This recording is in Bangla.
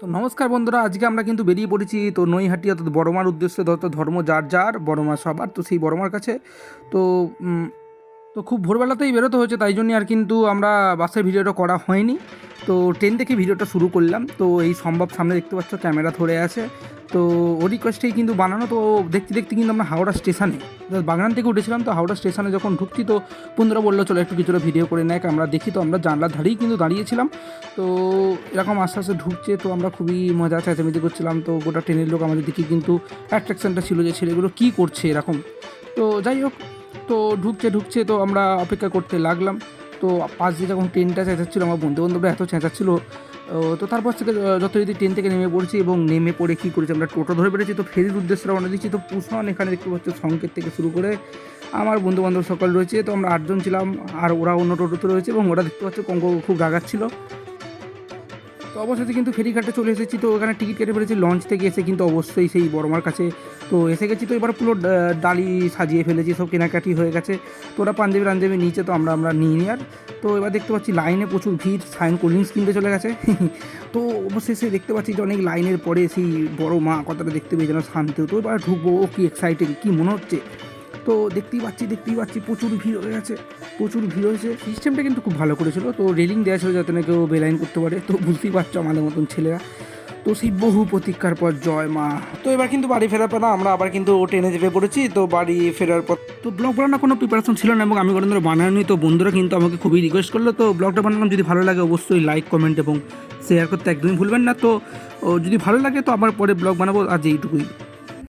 তো নমস্কার বন্ধুরা, আজকে আমরা কিন্তু বেরিয়ে পড়েছি তো নৈহাটি অর্থাৎ বড়মার উদ্দেশ্যে। তো ধর্ম যার যার, বড়মা সবার, তো সেই বড়মার কাছে। তো তো খুব ভোরবেলাতেই বেরোতে হয়েছে, তাই জন্যই আর কিন্তু আমরা বাসের ভিডিওটা করা হয়নি। তো ট্রেন থেকে ভিডিওটা শুরু করলাম। তো এই সম্ভব সামনে দেখতে পাচ্ছ ক্যামেরা ধরে আছে, তো ও রিকোয়েস্টেই কিন্তু বানানো। তো দেখতে দেখতে কিন্তু আমরা হাওড়া স্টেশনে, বাগনান থেকে উঠেছিলাম, তো হাওড়া স্টেশনে যখন ঢুকছি তো বন্ধুরা বললো চলো একটু কিছুটা ভিডিও করে নেয়। আমরা দেখি, তো আমরা জানলার ধারেই কিন্তু দাঁড়িয়েছিলাম। তো এরকম আস্তে আস্তে ঢুকছে, তো আমরা খুবই মজা চেঁচামেচি করছিলাম। তো গোটা ট্রেনের লোক আমাদের দিকে কিন্তু অ্যাট্রাকশনটা ছিল যে ছেলেগুলো কী করছে এরকম। তো যাই হোক, তো ঢুকছে ঢুকছে, তো আমরা অপেক্ষা করতে লাগলাম। তো পাশ দিয়ে যখন ট্রেনটা চেঁচাচ্ছিলো, আমার বন্ধু বান্ধবরা এত চেঁচাচ্ছিলো। তো তারপর থেকে যথারীতি ট্রেন থেকে নেমে পড়ছি, এবং নেমে পড়ে কী করেছি, আমরা টোটো ধরে পেরেছি। তো ফেরির উদ্দেশ্যে রওনা দিচ্ছি। তো পুষণ এখানে দেখতে পাচ্ছি সংকেত থেকে শুরু করে আমার বন্ধুবান্ধব সকল রয়েছে। তো আমরা 8জন ছিলাম, আর ওরা অন্য টোটোতে রয়েছে, এবং ওরা দেখতে পাচ্ছে কঙ্ক খুব রাগাচ্ছিলো। তো অবশেষে কিন্তু ফেরিঘাটে চলে এসেছি। তো ওখানে টিকিট কেটে ফেলেছি লঞ্চ থেকে এসে, কিন্তু অবশ্যই সেই বড়মার কাছে তো এসে গেছি। তো এবার পুরো ডালি সাজিয়ে ফেলেছি, সব কেনাকাটি হয়ে গেছে। তো ওরা পাঞ্জাবি নিচে, তো আমরা নিয়ে নিই। আর তো এবার দেখতে পাচ্ছি লাইনে প্রচুর ভিড়, সাইন কোল্ড ড্রিঙ্কস কিনতে চলে গেছে। তো অবশেষে দেখতে পাচ্ছি যে অনেক লাইনের পরে সেই বড় মা কথাটা দেখতে পেয়ে যেন শান্তি। তো এবার ঢুকবো, ও কি এক্সাইটিং, কী মনে হচ্ছে। তো দেখতেই পাচ্ছি প্রচুর ভিড় হয়ে গেছে, প্রচুর ভিড় হয়েছে। সিস্টেমটা কিন্তু খুব ভালো করেছিল, তো রেলিং দেওয়া ছিল যাতে না কেউ বেলাইন করতে পারে। তো বুঝতেই পারছো আমাদের মতন ছেলেরা, তো সেই বহু প্রতীক্ষার পর জয় মা। তো এবার কিন্তু বাড়ি ফেরার পর আমরা আবার কিন্তু ট্রেনে চেপে পড়েছি। তো বাড়ি ফেরার পর তো ব্লগ বানানোর কোনো প্রিপারেশন ছিল না, এবং আমি কোনো ধরনের বানাইনি। তো বন্ধুরা কিন্তু আমাকে খুবই রিকোয়েস্ট করলো। তো ব্লগটা বানালাম, যদি ভালো লাগে অবশ্যই লাইক, কমেন্ট এবং শেয়ার করতে একদমই ভুলবেন না। তো যদি ভালো লাগে তো আবার পরে ব্লগ বানাবো। আজ এইটুকুই।